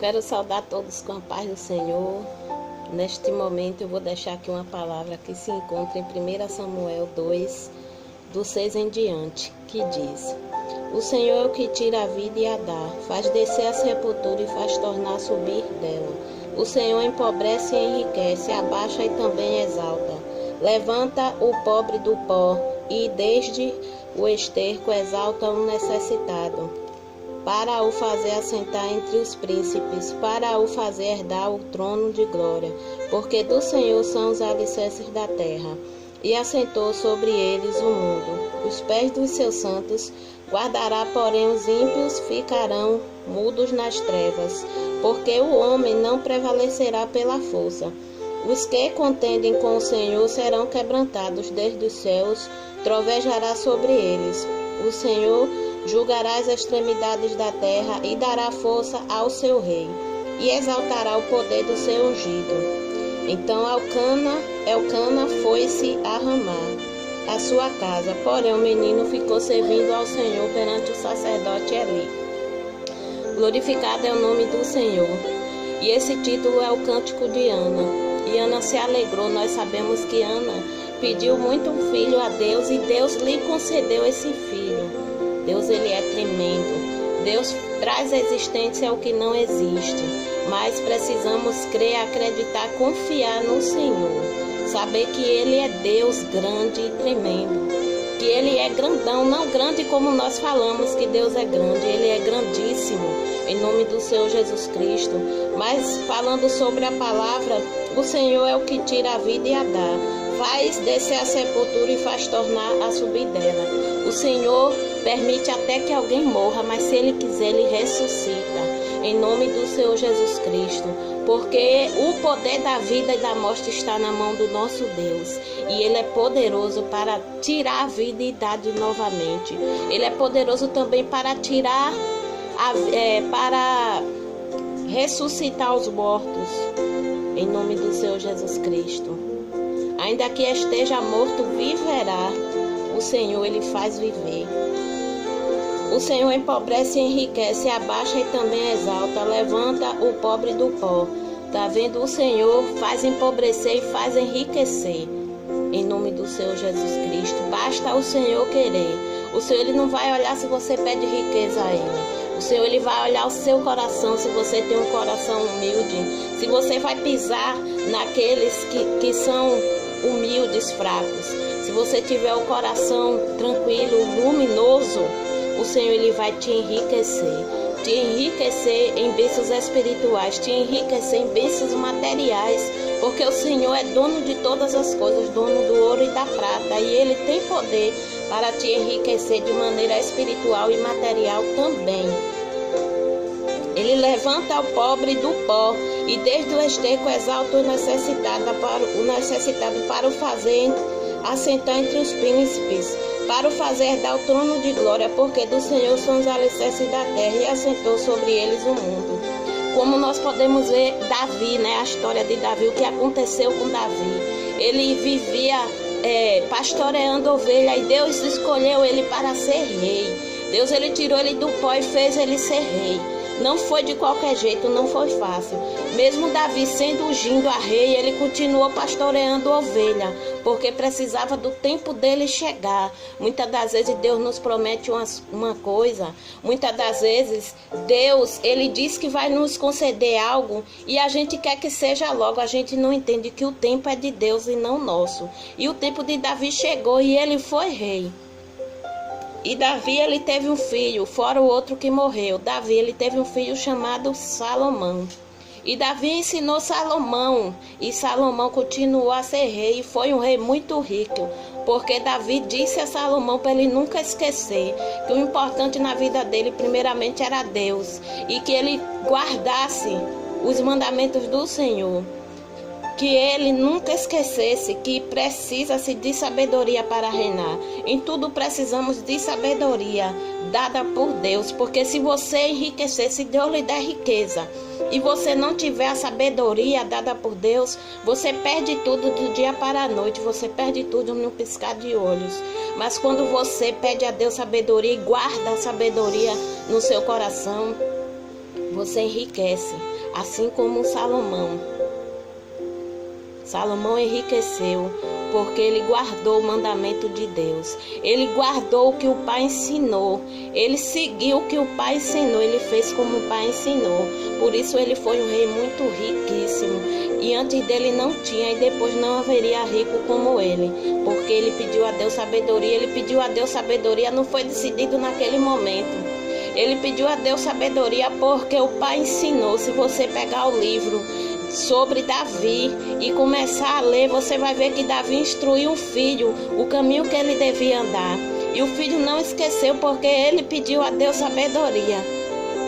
Quero saudar todos com a paz do Senhor. Neste momento eu vou deixar aqui uma palavra que se encontra em 1 Samuel 2, do 6 em diante, que diz: O Senhor é o que tira a vida e a dá, faz descer a sepultura e faz tornar a subir dela. O Senhor empobrece e enriquece, abaixa e também exalta. Levanta o pobre do pó e desde o esterco exalta o necessitado, para o fazer assentar entre os príncipes, para o fazer herdar o trono de glória, porque do Senhor são os alicerces da terra, e assentou sobre eles o mundo. Os pés dos seus santos guardará, porém os ímpios ficarão mudos nas trevas, porque o homem não prevalecerá pela força. Os que contendem com o Senhor serão quebrantados desde os céus, trovejará sobre eles. O Senhor julgará as extremidades da terra e dará força ao seu rei, e exaltará o poder do seu ungido. Então Elcana foi-se a Ramá, a sua casa, porém o menino ficou servindo ao Senhor perante o sacerdote Eli. Glorificado é o nome do Senhor. E esse título é o cântico de Ana. E Ana se alegrou. Nós sabemos que Ana pediu muito um filho a Deus e Deus lhe concedeu esse filho. Deus, ele é tremendo. Deus traz à existência o que não existe. Mas precisamos crer, acreditar, confiar no Senhor. Saber que ele é Deus grande e tremendo. Que ele é grandão, não grande como nós falamos que Deus é grande. Ele é grandíssimo, em nome do Senhor Jesus Cristo. Mas falando sobre a palavra, o Senhor é o que tira a vida e a dá. Faz descer a sepultura e faz tornar a subir dela. O Senhor permite até que alguém morra, mas se Ele quiser, Ele ressuscita, em nome do Senhor Jesus Cristo. Porque o poder da vida e da morte está na mão do nosso Deus. E Ele é poderoso para tirar a vida e dar de novamente. Ele é poderoso também para tirar, para ressuscitar os mortos, em nome do Senhor Jesus Cristo. Ainda que esteja morto, viverá. O Senhor, Ele faz viver. O Senhor empobrece e enriquece, abaixa e também exalta, levanta o pobre do pó. Tá vendo? O Senhor faz empobrecer e faz enriquecer, em nome do Senhor Jesus Cristo. Basta o Senhor querer. O Senhor, Ele não vai olhar se você pede riqueza a Ele. O Senhor, Ele vai olhar o seu coração, se você tem um coração humilde, se você vai pisar naqueles que são humildes, fracos. Se você tiver o coração tranquilo, luminoso, o Senhor, Ele vai te enriquecer em bênçãos espirituais, te enriquecer em bênçãos materiais, porque o Senhor é dono de todas as coisas, dono do ouro e da prata, e Ele tem poder para te enriquecer de maneira espiritual e material também. Ele levanta o pobre do pó e desde o esterco exalta o necessitado para o fazer assentar entre os príncipes, para o fazer dar o trono de glória, porque do Senhor são os alicerces da terra e assentou sobre eles o mundo. Como nós podemos ver Davi, né? A história de Davi, o que aconteceu com Davi. Ele vivia pastoreando ovelha e Deus escolheu ele para ser rei. Deus, ele tirou ele do pó e fez ele ser rei. Não foi de qualquer jeito, não foi fácil. Mesmo Davi sendo ungido a rei, ele continuou pastoreando ovelha, porque precisava do tempo dele chegar. Muitas das vezes Deus nos promete uma coisa, muitas das vezes Deus, ele diz que vai nos conceder algo e a gente quer que seja logo. A gente não entende que o tempo é de Deus e não nosso. E o tempo de Davi chegou e ele foi rei. E Davi, ele teve um filho, fora o outro que morreu. Davi, ele teve um filho chamado Salomão. E Davi ensinou Salomão. E Salomão continuou a ser rei. E foi um rei muito rico. Porque Davi disse a Salomão para ele nunca esquecer que o importante na vida dele, primeiramente, era Deus. E que ele guardasse os mandamentos do Senhor. Que ele nunca esquecesse que precisa-se de sabedoria para reinar. Em tudo precisamos de sabedoria dada por Deus, porque se você enriquecer, se Deus lhe der riqueza, e você não tiver a sabedoria dada por Deus, você perde tudo do dia para a noite, você perde tudo no piscar de olhos. Mas quando você pede a Deus sabedoria e guarda a sabedoria no seu coração, você enriquece, assim como Salomão. Salomão enriqueceu porque ele guardou o mandamento de Deus. Ele guardou o que o pai ensinou. Ele seguiu o que o pai ensinou. Ele fez como o pai ensinou. Por isso ele foi um rei muito riquíssimo. E antes dele não tinha, e depois não haveria rico como ele. Porque ele pediu a Deus sabedoria. Ele pediu a Deus sabedoria, não foi decidido naquele momento. Ele pediu a Deus sabedoria porque o pai ensinou. Se você pegar o livro sobre Davi e começar a ler, você vai ver que Davi instruiu o filho o caminho que ele devia andar, e o filho não esqueceu porque ele pediu a Deus sabedoria,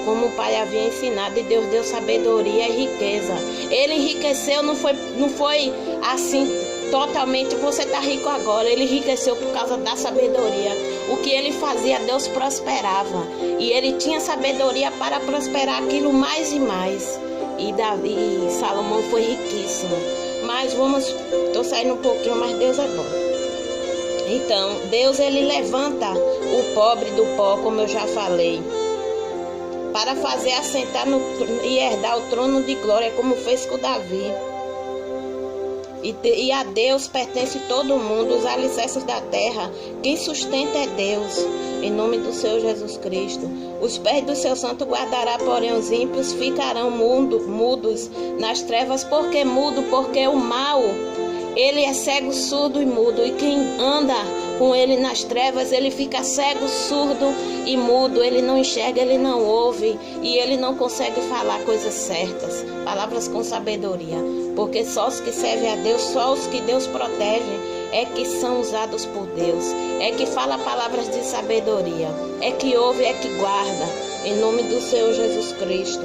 como o pai havia ensinado, e Deus deu sabedoria e riqueza. Ele enriqueceu, não foi assim totalmente, você está rico agora. Ele enriqueceu por causa da sabedoria. O que ele fazia, Deus prosperava, e ele tinha sabedoria para prosperar aquilo mais e mais. E Salomão foi riquíssimo. Mas estou saindo um pouquinho, mas Deus é bom. Então, Deus, ele levanta o pobre do pó, como eu já falei, para fazer assentar e herdar o trono de glória, como fez com Davi. E a Deus pertence todo mundo, os alicerces da terra. Quem sustenta é Deus, em nome do Senhor Jesus Cristo. Os pés do seu santo guardará, porém os ímpios ficarão mudos nas trevas. Por que mudo? Porque o mal, ele é cego, surdo e mudo. E quem anda com ele nas trevas, ele fica cego, surdo e mudo. Ele não enxerga, ele não ouve, e ele não consegue falar coisas certas, palavras com sabedoria. Porque só os que servem a Deus, só os que Deus protege, é que são usados por Deus, é que fala palavras de sabedoria, é que ouve, é que guarda, em nome do Senhor Jesus Cristo.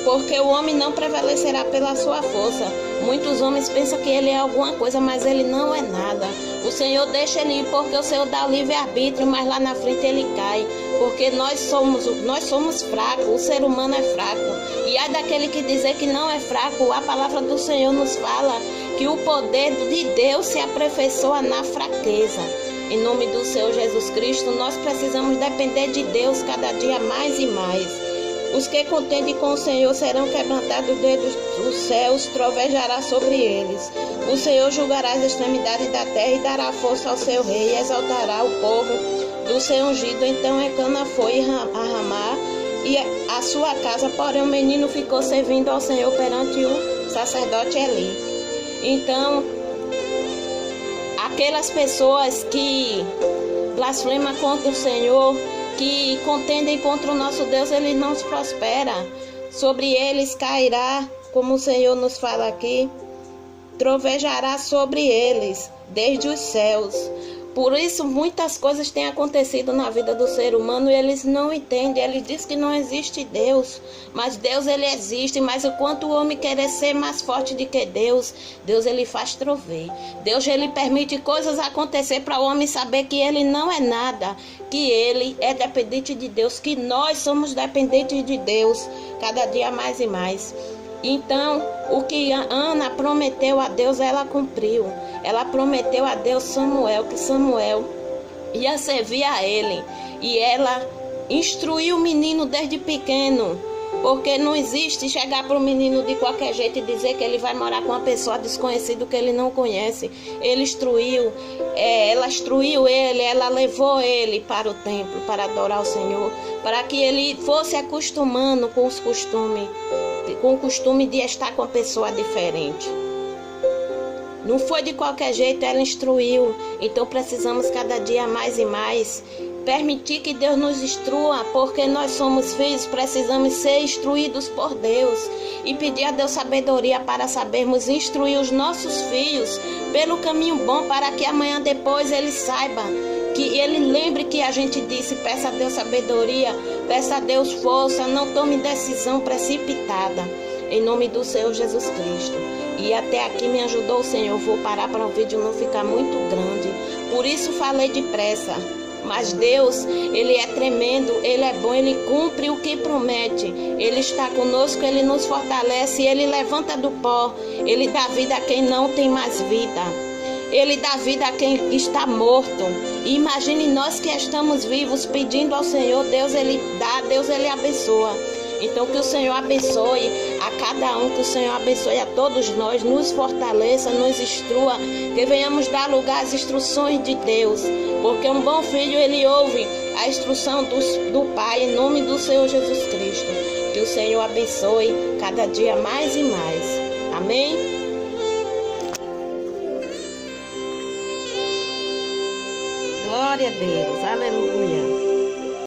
Porque o homem não prevalecerá pela sua força. Muitos homens pensam que ele é alguma coisa, mas ele não é nada. O Senhor deixa ele ir porque o Senhor dá o livre-arbítrio, mas lá na frente ele cai. Porque nós somos fracos, o ser humano é fraco. E ai daquele que dizer que não é fraco, a palavra do Senhor nos fala que o poder de Deus se aperfeiçoa na fraqueza. Em nome do Senhor Jesus Cristo, nós precisamos depender de Deus cada dia mais e mais. Os que contendem com o Senhor serão quebrantados desde os céus, trovejará sobre eles. O Senhor julgará as extremidades da terra e dará força ao seu rei, e exaltará o povo do seu ungido. Então Elcana foi a Ramá e a sua casa, porém o menino ficou servindo ao Senhor perante o sacerdote Eli. Então, aquelas pessoas que blasfemam contra o Senhor, que contendem contra o nosso Deus, ele não prospera. Sobre eles cairá, como o Senhor nos fala aqui, trovejará sobre eles desde os céus. Por isso muitas coisas têm acontecido na vida do ser humano e eles não entendem. Eles dizem que não existe Deus, mas Deus ele existe. Mas o quanto o homem querer ser mais forte do que Deus, Deus ele faz trover. Deus ele permite coisas acontecer para o homem saber que ele não é nada, que ele é dependente de Deus, que nós somos dependentes de Deus cada dia mais e mais. Então, o que Ana prometeu a Deus, ela cumpriu. Ela prometeu a Deus que Samuel ia servir a ele. E ela instruiu o menino desde pequeno. Porque não existe chegar para o menino de qualquer jeito e dizer que ele vai morar com uma pessoa desconhecida que ele não conhece. Ela instruiu ele, ela levou ele para o templo para adorar o Senhor, para que ele fosse acostumando com os costumes, com o costume de estar com uma pessoa diferente. Não foi de qualquer jeito, ela instruiu. Então precisamos cada dia mais e mais permitir que Deus nos instrua, porque nós somos filhos, precisamos ser instruídos por Deus e pedir a Deus sabedoria para sabermos instruir os nossos filhos pelo caminho bom, para que amanhã depois ele saiba, que ele lembre que a gente disse: peça a Deus sabedoria, peça a Deus força, não tome decisão precipitada, em nome do Senhor Jesus Cristo. E até aqui me ajudou o Senhor. Vou parar para o vídeo não ficar muito grande, por isso falei depressa. Mas Deus, ele é tremendo, ele é bom, ele cumpre o que promete. Ele está conosco, ele nos fortalece, ele levanta do pó, ele dá vida a quem não tem mais vida. Ele dá vida a quem está morto. E imagine nós que estamos vivos pedindo ao Senhor, Deus Ele dá, Deus Ele abençoa. Então que o Senhor abençoe a cada um, que o Senhor abençoe a todos nós, nos fortaleça, nos instrua, que venhamos dar lugar às instruções de Deus, porque um bom filho ele ouve a instrução do Pai, em nome do Senhor Jesus Cristo. Que o Senhor abençoe cada dia mais e mais. Amém? Glória a Deus, aleluia.